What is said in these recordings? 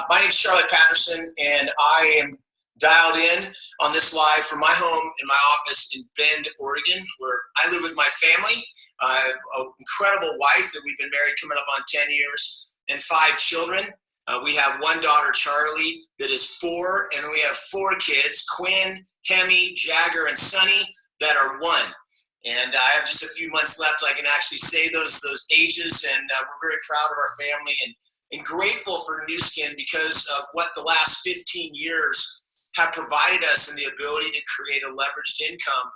My name is Charlie Patterson, and I am dialed in on this live from my home in my office in Bend, Oregon, where I live with my family. I have an incredible wife that we've been married coming up on 10 years and 5 children. We have one daughter, Charlie, that is 4, and we have 4 kids, Quinn, Hemi, Jagger, and Sonny, that are 1. And I have just a few months left so I can actually say those ages, and we're very proud of our family and grateful for Nu Skin because of what the last 15 years have provided us and the ability to create a leveraged income,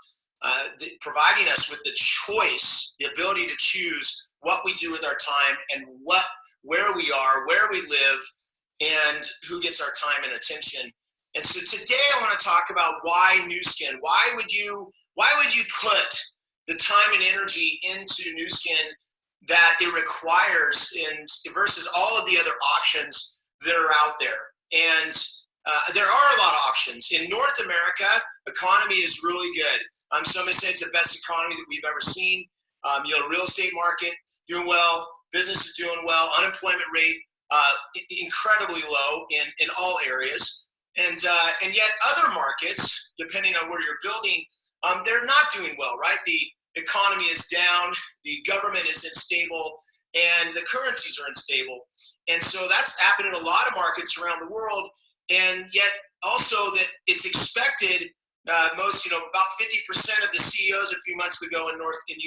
providing us with the choice, the ability to choose what we do with our time and where we are, where we live, and who gets our time and attention. And so today I want to talk about why Nu Skin. Why would you put the time and energy into Nu Skin that it requires versus all of the other options that are out there? And there are a lot of options. In North America, economy is really good. Some may say it's the best economy that we've ever seen. Real estate market doing well, business is doing well, unemployment rate incredibly low in all areas. And yet other markets, depending on where you're building, they're not doing well, right? The economy is down, the government is unstable, and the currencies are unstable. And so that's happened in a lot of markets around the world. And yet also that it's expected, about 50% of the CEOs a few months ago in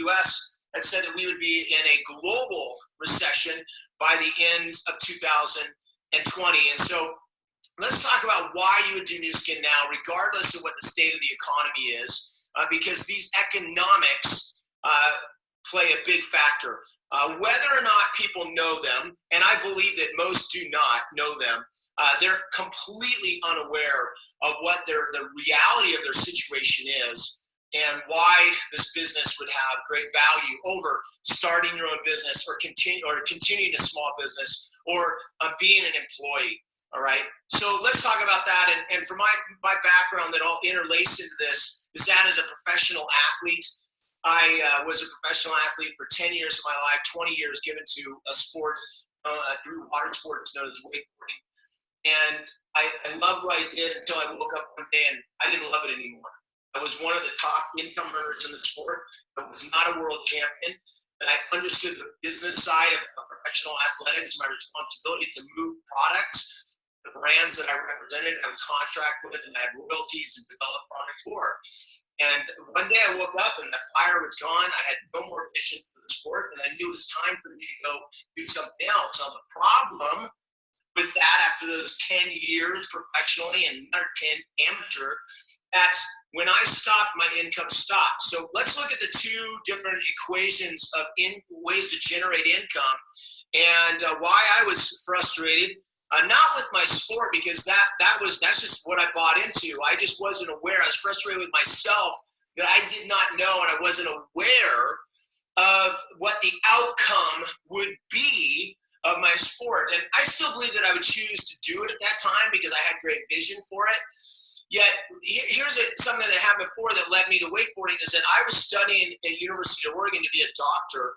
US had said that we would be in a global recession by the end of 2020. And so let's talk about why you would do Nu Skin now, regardless of what the state of the economy is. Because these economics play a big factor. Whether or not people know them, and I believe that most do not know them, they're completely unaware of what the reality of their situation is and why this business would have great value over starting your own business or continuing a small business or being an employee. All right. So let's talk about that. And for my background that all interlace into this is that as a professional athlete, I was a professional athlete for 10 years of my life, 20 years given to a sport through water sports known as wakeboarding. And I loved what I did until I woke up one day and I didn't love it anymore. I was one of the top income earners in the sport. I was not a world champion. And I understood the business side of professional athletics, my responsibility to move products, the brands that I represented, I was contract with, and I had royalties to develop products for. And one day I woke up and the fire was gone. I had no more vision for the sport, and I knew it was time for me to go do something else. Now the problem with that, after those 10 years professionally and another 10 amateur, that when I stopped, my income stopped. So let's look at the 2 different equations of ways to generate income and why I was frustrated. Not with my sport, because that's just what I bought into. I just wasn't aware. I was frustrated with myself that I did not know, and I wasn't aware of what the outcome would be of my sport. And I still believe that I would choose to do it at that time because I had great vision for it. Yet here's something that happened before that led me to wakeboarding is that I was studying at University of Oregon to be a doctor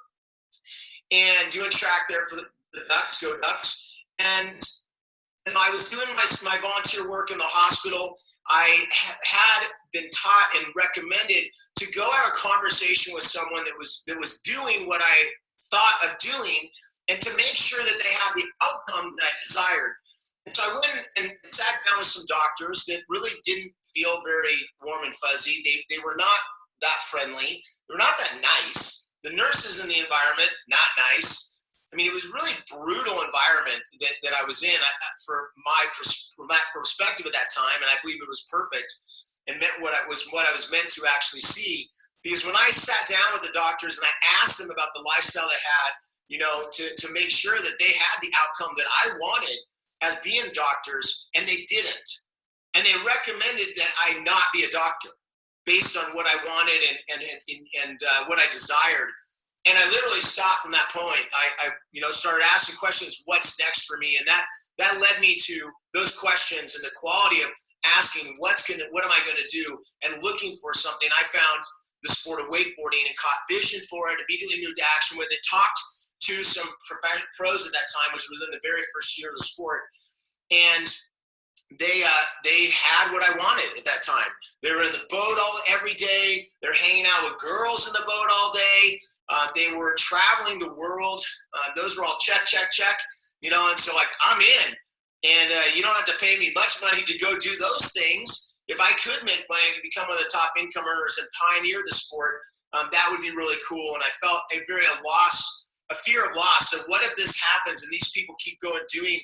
and doing track there for the Ducks, go Ducks. And I was doing my volunteer work in the hospital. I had been taught and recommended to go have a conversation with someone that was doing what I thought of doing and to make sure that they had the outcome that I desired. And so I went and sat down with some doctors that really didn't feel very warm and fuzzy. They were not that friendly. They were not that nice. The nurses in the environment, not nice. I mean, it was really brutal environment that I was in from that perspective at that time, and I believe it was perfect and meant what I was meant to actually see. Because when I sat down with the doctors and I asked them about the lifestyle they had, to make sure that they had the outcome that I wanted as being doctors, and they didn't. And they recommended that I not be a doctor based on what I wanted and what I desired. And I literally stopped from that point. I started asking questions, what's next for me? And that led me to those questions and the quality of asking, what am I going to do? And looking for something. I found the sport of wakeboarding and caught vision for it, immediately moved to action with it, talked to some pros at that time, which was in the very first year of the sport. and they had what I wanted at that time. They were in the boat every day. They're hanging out with girls in the boat all day. They were traveling the world. Those were all check. And so like I'm in, and you don't have to pay me much money to go do those things. If I could make money, I could become one of the top income earners and pioneer the sport. That would be really cool. And I felt a fear of loss. So what if this happens and these people keep going doing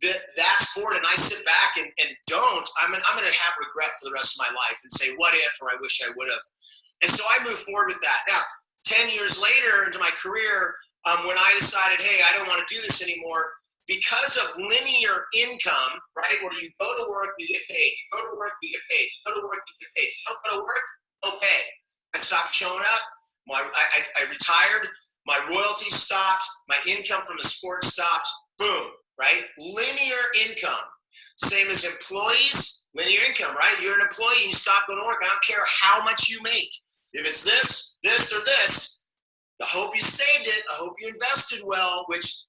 that sport, and I sit back and don't? I'm going to have regret for the rest of my life and say, what if, or I wish I would have. And so I moved forward with that. Now, 10 years later into my career, when I decided, hey, I don't want to do this anymore, because of linear income, right, where you go to work, you get paid, you go to work, you get paid, you go to work, you get paid, you don't go to work, no pay. I stopped showing up. I retired. My royalties stopped. My income from the sport stopped. Boom, right? Linear income. Same as employees, linear income, right? You're an employee and you stop going to work. I don't care how much you make. If it's this, or this, I hope you saved it. I hope you invested well, which,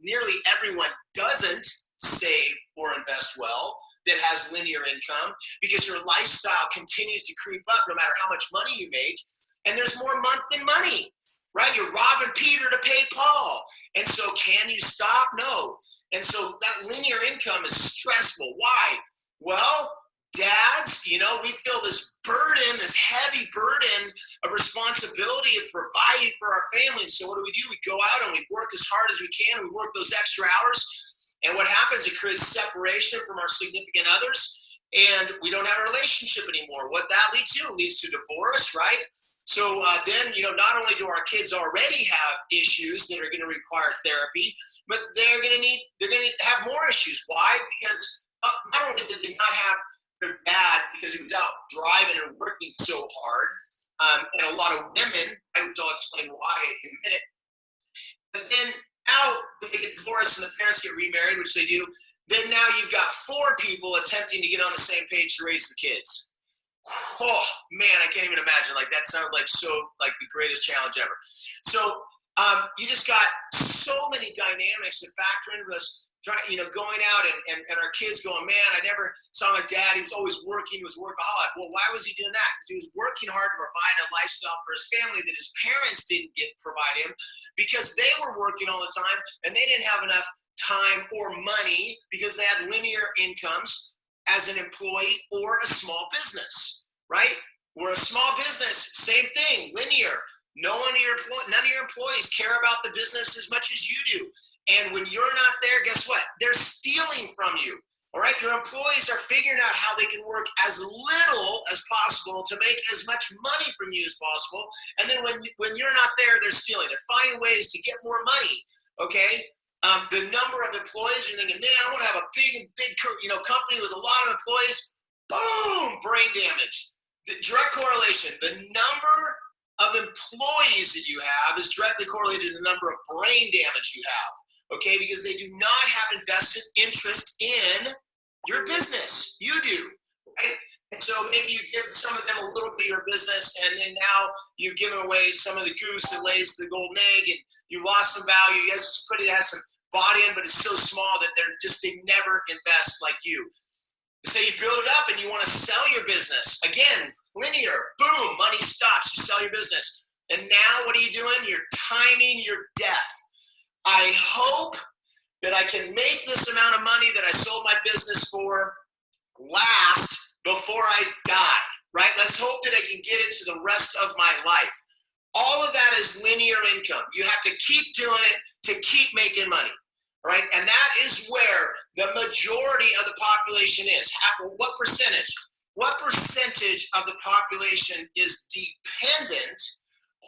nearly everyone doesn't save or invest well that has linear income, because your lifestyle continues to creep up no matter how much money you make. And there's more month than money, right? You're robbing Peter to pay Paul. And so can you stop? No. And so that linear income is stressful. Why? Well, dads, we feel this burden, this heavy burden of responsibility of providing for our family. So what do? We go out and we work as hard as we can. We work those extra hours. And what happens? It creates separation from our significant others, and we don't have a relationship anymore. What that leads to? It leads to divorce, right? So then, not only do our kids already have issues that are going to require therapy, but they're going to have more issues. Why? Because not only did they not have their dad because he was out driving and working so hard, and a lot of women, which I'll explain why in a minute, but then now when they get divorced and the parents get remarried, which they do, then now you've got 4 people attempting to get on the same page to raise the kids. Oh man, I can't even imagine. Like that sounds like the greatest challenge ever. So you just got so many dynamics that factor into this. Going out and our kids going, man, I never saw my dad. He was always working. He was a workaholic. Well, why was he doing that? Because he was working hard to provide a lifestyle for his family that his parents didn't provide him, because they were working all the time and they didn't have enough time or money because they had linear incomes as an employee or a small business, right? We're a small business, same thing, linear. None of your employees care about the business as much as you do. And when you're not there, guess what? They're stealing from you. All right, your employees are figuring out how they can work as little as possible to make as much money from you as possible. And then when you're not there, they're stealing. They're finding ways to get more money. Okay, the number of employees, you're thinking, man, I want to have a big company with a lot of employees. Boom, brain damage. The direct correlation. The number of employees that you have is directly correlated to the number of brain damage you have. Okay, because they do not have invested interest in your business. You do, right? And so maybe you give some of them a little bit of your business, and then now you've given away some of the goose that lays the golden egg, and you lost some value. You have somebody that has some bought in, but it's so small that they never invest like you. So you build it up and you want to sell your business. Again, linear, boom, money stops, you sell your business. And now what are you doing? You're timing your death. I hope that I can make this amount of money that I sold my business for last before I die, right? Let's hope that I can get into the rest of my life. All of that is linear income. You have to keep doing it to keep making money, right? And that is where the majority of the population is. What percentage? What percentage of the population is dependent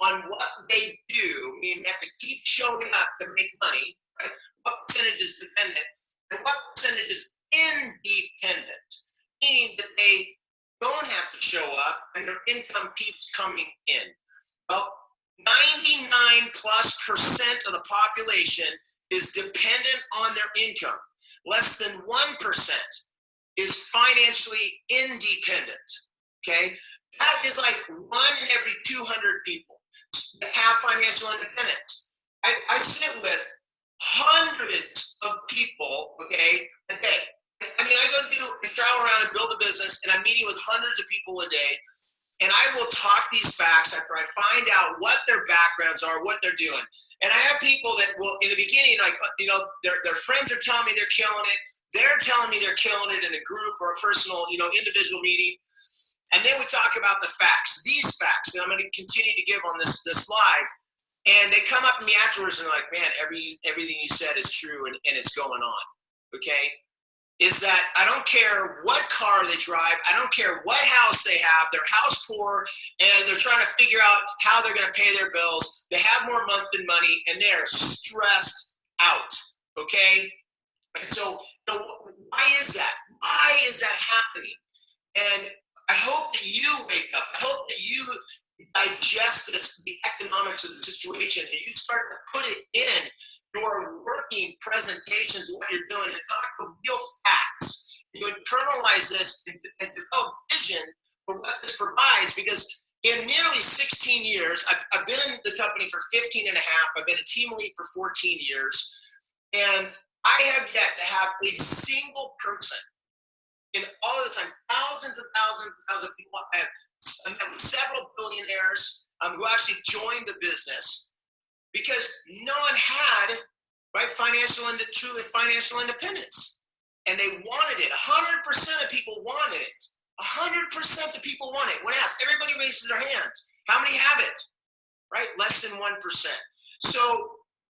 on what they do, meaning they have to keep showing up to make money, right? What percentage is dependent, and what percentage is independent, meaning that they don't have to show up and their income keeps coming in? Well, 99+% of the population is dependent on their income. Less than 1% is financially independent, okay? That is like 1 in every 200 people that have financial independence. I sit with hundreds of people business, and I'm meeting with hundreds of people a day, and I will talk these facts after I find out what their backgrounds are, what they're doing. And I have people that will, in the beginning, like, their friends are telling me they're killing it. They're telling me they're killing it in a group or a personal, individual meeting. And then we talk about the facts, these facts that I'm going to continue to give on this live. And they come up to me afterwards and they're like, man, everything you said is true and it's going on. Okay? Is that I don't care what car they drive, I don't care what house they have, they're house poor, and they're trying to figure out how they're going to pay their bills. They have more month than money, and they're stressed out, okay? And so, why is that? Why is that happening? And I hope that you wake up. I hope that you digest the economics of the situation, and you start to put it in your working presentations, what you're doing, and talk about real facts. You internalize this and develop vision for what this provides, because in nearly 16 years, I've been in the company for 15 and a half, I've been a team lead for 14 years, and I have yet to have a single person in all of the time, thousands and thousands and thousands of people. I met with several billionaires who actually joined the business, because no one had truly financial independence, and they wanted it. 100% of people wanted it. 100% of people want it. When asked, everybody raises their hands. How many have it? Right? Less than 1%. So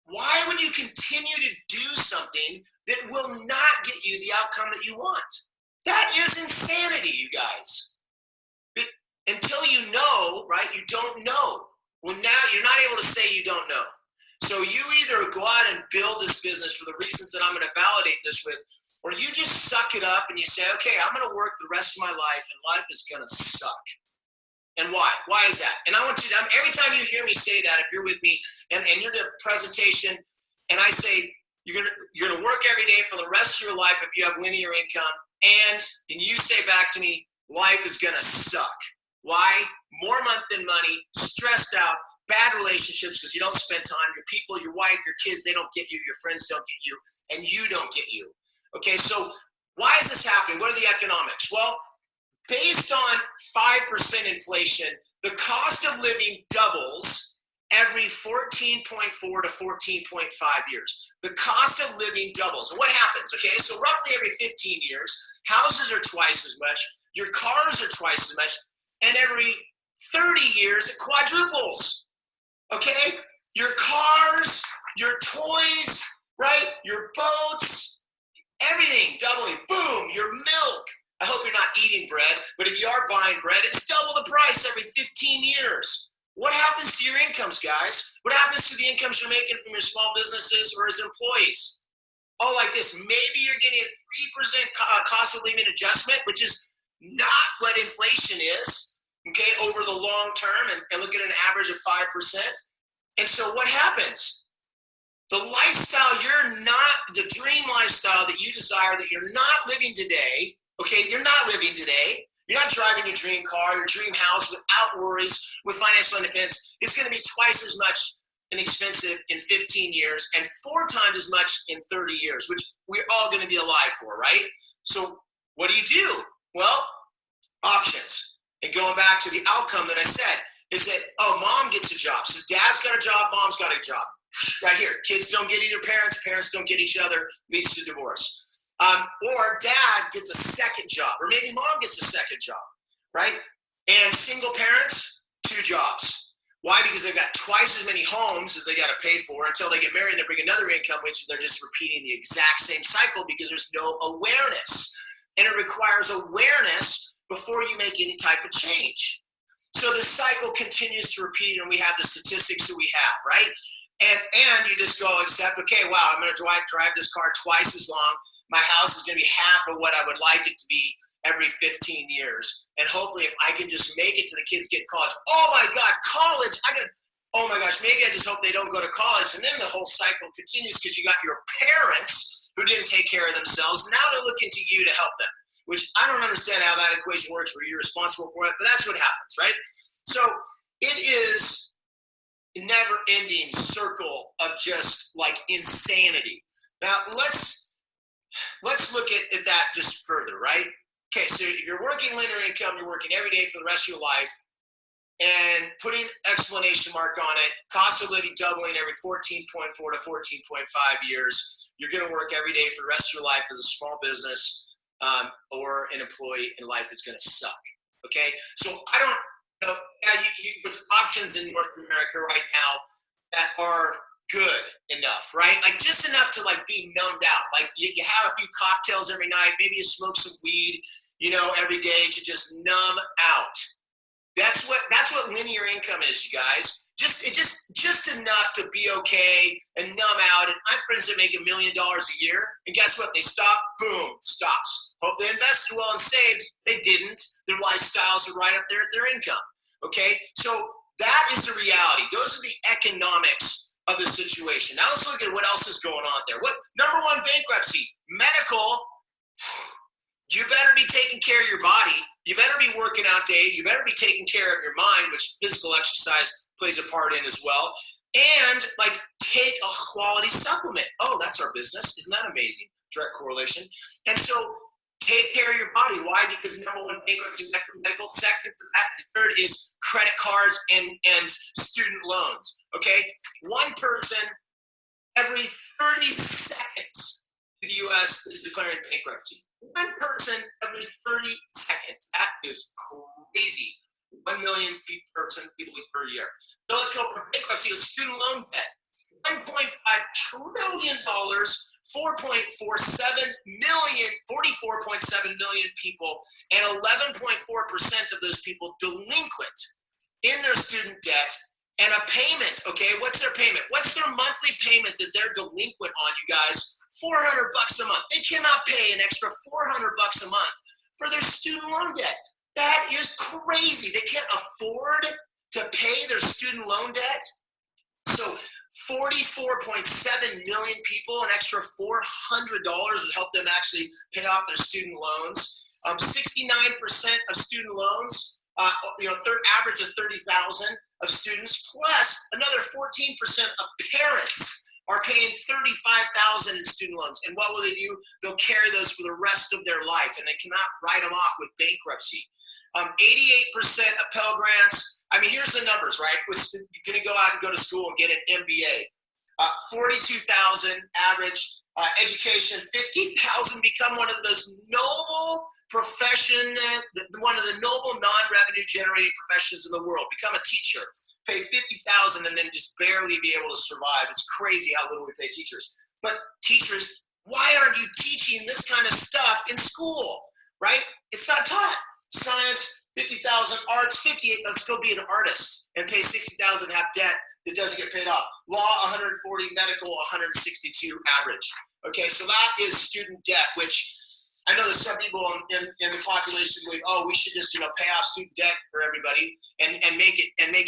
why would you continue to do something that will not get you the outcome that you want? That is insanity, you guys. But until you know, right? You don't know. Well, now you're not able to say you don't know. So you either go out and build this business for the reasons that I'm going to validate this with, or you just suck it up and you say, okay, I'm going to work the rest of my life, and life is going to suck. And why? Why is that? And I want you to, every time you hear me say that, if you're with me and you're in a presentation and I say, you're going to work every day for the rest of your life if you have linear income, and you say back to me, life is going to suck. Why? More month than money, stressed out, bad relationships because you don't spend time. Your people, your wife, your kids, they don't get you. Your friends don't get you. And you don't get you. Okay, so why is this happening? What are the economics? Well, based on 5% inflation, the cost of living doubles every 14.4 to 14.5 years. The cost of living doubles. And what happens? Okay, so roughly every 15 years, houses are twice as much, your cars are twice as much, and every 30 years, it quadruples. Okay? Your cars, your toys, right? Your boats, everything doubling. Boom, your milk. I hope you're not eating bread, but if you are buying bread, it's double the price every 15 years. What happens to your incomes, guys? What happens to the incomes you're making from your small businesses or as employees? Oh, like this. Maybe you're getting a 3% cost of living adjustment, which is not what inflation is, okay, over the long term, and look at an average of 5%. And so what happens? The lifestyle the dream lifestyle that you desire that you're not living today, okay, you're not living today. You're not driving your dream car, your dream house without worries, with financial independence. It's going to be twice as much and expensive in 15 years and 4 times as much in 30 years, which we're all going to be alive for, right? So what do? Well, options. And going back to the outcome that I said is that, mom gets a job. So dad's got a job, mom's got a job. Right here. Kids don't get either parents don't get each other, leads to divorce. Or dad gets a second job, or maybe mom gets a second job, right? And single parents, 2 jobs. Why? Because they've got twice as many homes as they got to pay for until they get married and they bring another income, which they're just repeating the exact same cycle because there's no awareness. And it requires awareness before you make any type of change. So the cycle continues to repeat, and we have the statistics that we have, right? And you just go accept, okay, wow, I'm going to drive this car twice as long. My house is going to be half of what I would like it to be every 15 years. And hopefully if I can just make it to the kids get college. Oh my God, college. Oh my gosh, maybe I just hope they don't go to college. And then the whole cycle continues because you got your parents who didn't take care of themselves. Now they're looking to you to help them, which I don't understand how that equation works where you're responsible for it, but that's what happens, right? So it is a never-ending circle of just like insanity. Now let's look at that just further, right? Okay, so if you're working linear income, you're working every day for the rest of your life, and putting exclamation mark on it, cost of living doubling every 14.4 to 14.5 years. You're going to work every day for the rest of your life as a small business or an employee, and life is going to suck. Okay, so I don't know. There's options in North America right now that are good enough, right? Like just enough to like be numbed out. Like you have a few cocktails every night, maybe you smoke some weed, every day to just numb out. That's what linear income is, you guys. Just enough to be okay and numb out. And I have friends that make $1 million a year, and guess what? They stop, boom, stops. Hope they invested well and saved. They didn't. Their lifestyles are right up there at their income. Okay, so that is the reality. Those are the economics of the situation. Now let's look at what else is going on there. Number one, bankruptcy, medical. You better be taking care of your body. You better be working out daily. You better be taking care of your mind, which physical exercise plays a part in as well. And like take a quality supplement. Oh, that's our business. Isn't that amazing? Direct correlation. And so take care of your body. Why? Because number one, bankruptcy, medical. Second to that, third is credit cards and student loans. Okay, one person every 30 seconds in the U.S. is declaring bankruptcy. One person every 30 seconds. That is crazy. 1 million people per year. So let's go from bankruptcy to student loan debt. $1.5 trillion, 4.47 million, 44.7 million people, and 11.4% of those people delinquent in their student debt and a payment. Okay, what's their payment? What's their monthly payment that they're delinquent on, you guys? $400 a month. They cannot pay an extra $400 a month for their student loan debt. That is crazy. They can't afford to pay their student loan debt. So 44.7 million people, an extra $400 would help them actually pay off their student loans. 69% of student loans, average of 30,000 of students, plus another 14% of parents are paying $35,000 in student loans. And what will they do? They'll carry those for the rest of their life, and they cannot write them off with bankruptcy. 88% of Pell Grants. I mean, here's the numbers, right? You're going to go out and go to school and get an MBA. 42,000 average education. 50,000 become one of those noble one of the noble non-revenue generating professions in the world. Become a teacher. Pay 50,000 and then just barely be able to survive. It's crazy how little we pay teachers. But teachers, why aren't you teaching this kind of stuff in school, right? It's not taught. Science, 50,000, arts, 58. Let's go be an artist and pay 60,000 and have debt that doesn't get paid off. Law, 140, medical, 162 average. Okay, so that is student debt, which I know there's some people in the population going, oh, we should just pay off student debt for everybody and make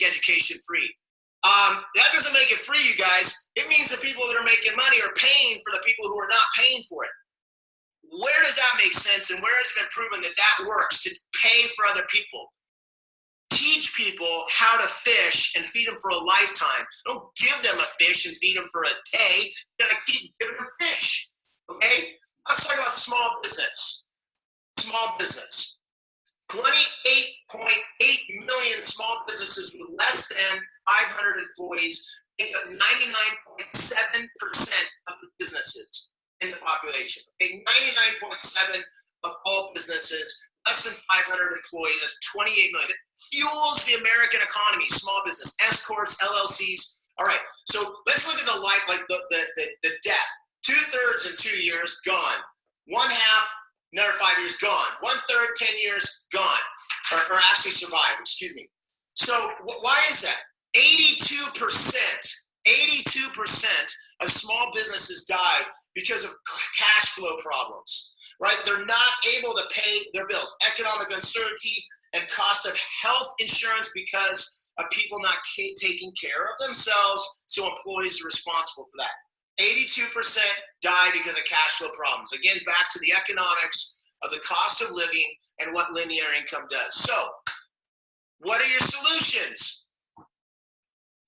education free. That doesn't make it free, you guys. It means the people that are making money are paying for the people who are not paying for it. Where does that make sense, and where has it been proven that works to pay for other people? Teach people how to fish and feed them for a lifetime. Don't give them a fish and feed them for a day. You gotta keep giving them fish. Okay? Let's talk about small business. Small business. 28.8 million small businesses with less than 500 employees make up 99.7% of the businesses in the population. Okay, 99.7 of all businesses, less than 500 employees, that's 28 million. It fuels the American economy, small business, S-corps, LLCs. All right, so let's look at the debt. 2/3 in 2 years, gone. 1/2, another 5 years, gone. 1/3, 10 years, gone. Or actually survived, excuse me. So why is that? 82% of small businesses die because of cash flow problems, right? They're not able to pay their bills. Economic uncertainty and cost of health insurance because of people not taking care of themselves, so employees are responsible for that. 82% die because of cash flow problems. Again, back to the economics of the cost of living and what linear income does. So, what are your solutions?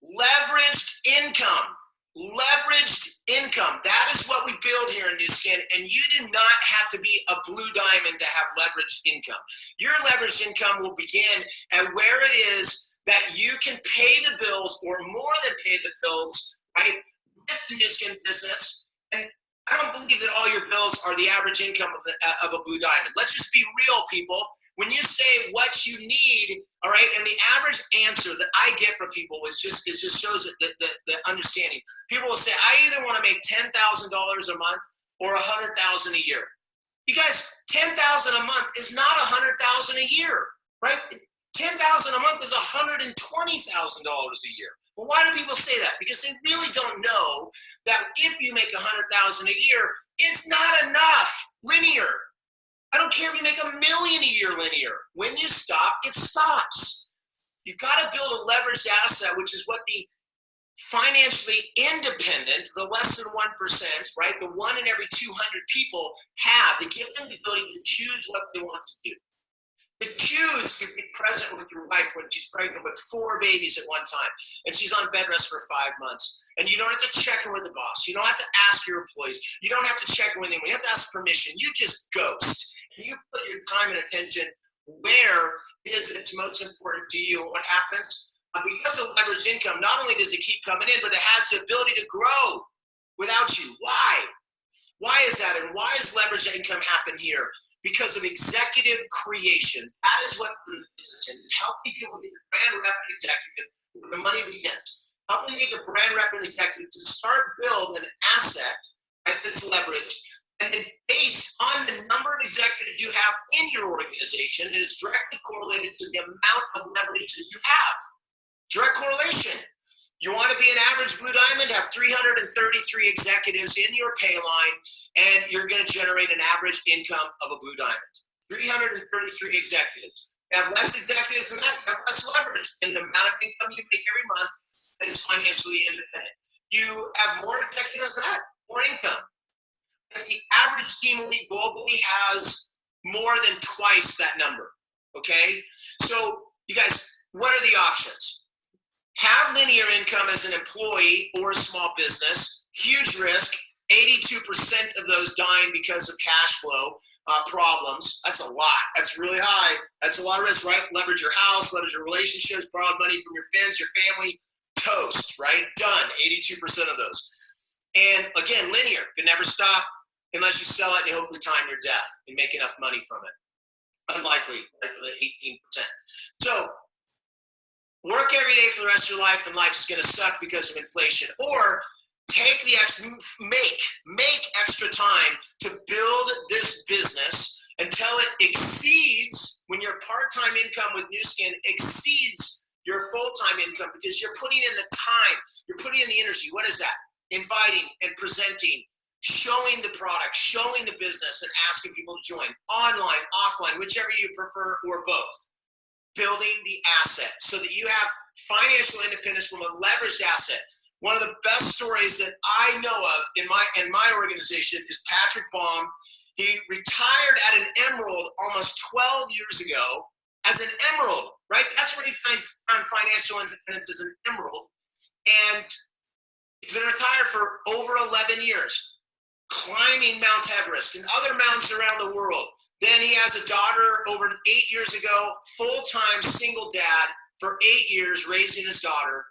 Leveraged income. Leveraged income. That is what we build here in Nu Skin, and you do not have to be a blue diamond to have leveraged income. Your leveraged income will begin at where it is that you can pay the bills or more than pay the bills, right, with the Nu Skin business. And I don't believe that all your bills are the average income of a blue diamond. Let's just be real, people. When you say what you need, all right, and the average answer that I get from people is just shows the understanding. People will say, I either want to make $10,000 a month or $100,000 a year. You guys, $10,000 a month is not $100,000 a year, right? $10,000 a month is $120,000 a year. Well, why do people say that? Because they really don't know that if you make $100,000 a year, it's not enough linear. I don't care if you make $1 million a year linear. When you stop, it stops. You've got to build a leveraged asset, which is what the financially independent, the less than 1%, right? The 1 in every 200 people have. They give them the ability to choose what they want to do. To choose to be present with your wife when she's pregnant with 4 babies at one time and she's on bed rest for 5 months. And you don't have to check in with the boss. You don't have to ask your employees. You don't have to check in with anyone. You have to ask permission. You just ghost. You put your time and attention where is it's most important to you. What happens? Because of leveraged income, not only does it keep coming in, but it has the ability to grow without you. Why? Why is that? And why does leveraged income happen here? Because of executive creation. That is what the business is. Helping people get the brand rep and executive where the money begins. Helping get the brand rep and executive to start build an asset that's leveraged. And then based on the number of executives you have in your organization, it is directly correlated to the amount of leverage that you have. Direct correlation. You want to be an average blue diamond, have 333 executives in your pay line, and you're going to generate an average income of a blue diamond. 333 executives. You have less executives than that, you have less leverage in the amount of income you make every month that is financially independent. You have more executives than that, more income. And the average team lead globally has more than twice that number, okay? So, you guys, what are the options? Have linear income as an employee or a small business, huge risk, 82% of those dying because of cash flow problems. That's a lot. That's really high. That's a lot of risk, right? Leverage your house, leverage your relationships, borrow money from your friends, your family, toast, right? Done, 82% of those. And again, linear, can never stop unless you sell it and you hopefully time your death and make enough money from it. Unlikely, right, for the 18%. So, work every day for the rest of your life and life's going to suck because of inflation. Or take the make extra time to build this business until it exceeds, when your part-time income with Nu Skin exceeds your full-time income, because you're putting in the time, you're putting in the energy. What is that? Inviting and presenting, showing the product, showing the business, and asking people to join. Online, offline, whichever you prefer, or both. Building the asset so that you have financial independence from a leveraged asset. One of the best stories that I know of in my organization is Patrick Baum. He retired at an Emerald almost 12 years ago as an Emerald, right? That's where he found financial independence, as an Emerald. And he's been retired for over 11 years, climbing Mount Everest and other mountains around the world. Then he has a daughter over 8 years ago, full-time single dad for 8 years, raising his daughter,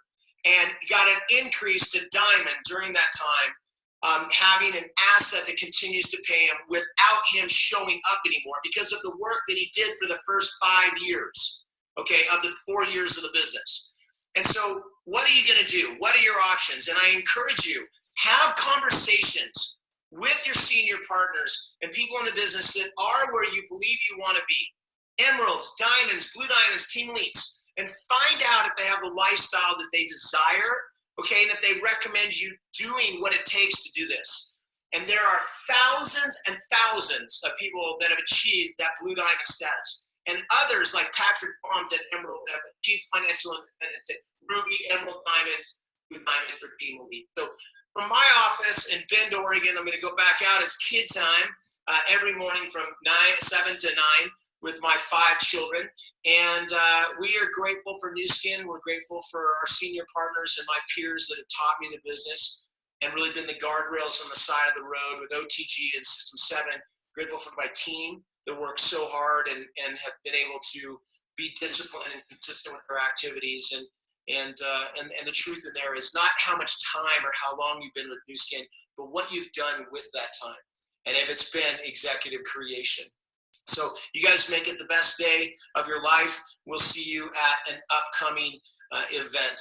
and got an increase to diamond during that time, having an asset that continues to pay him without him showing up anymore because of the work that he did for the first 5 years, okay, of the 4 years of the business. And so what are you going to do? What are your options? And I encourage you, have conversations with your senior partners and people in the business that are where you believe you want to be. Emeralds, diamonds, blue diamonds, team leads, and find out if they have the lifestyle that they desire, okay, and if they recommend you doing what it takes to do this. And there are thousands and thousands of people that have achieved that blue diamond status. And others like Patrick Baum at Emerald that have achieved financial independence at Ruby, Emerald, Diamond, blue diamond for team lead. So from my office in Bend, Oregon, I'm going to go back out. It's kid time every morning from 7 to 9 with my 5 children. And we are grateful for Nu Skin. We're grateful for our senior partners and my peers that have taught me the business. and really been the guardrails on the side of the road with OTG and System 7. Grateful for my team that works so hard and have been able to be disciplined and consistent with their activities. And the truth in there is not how much time or how long you've been with Nu Skin, but what you've done with that time. And if it's been executive creation. So you guys make it the best day of your life. We'll see you at an upcoming event.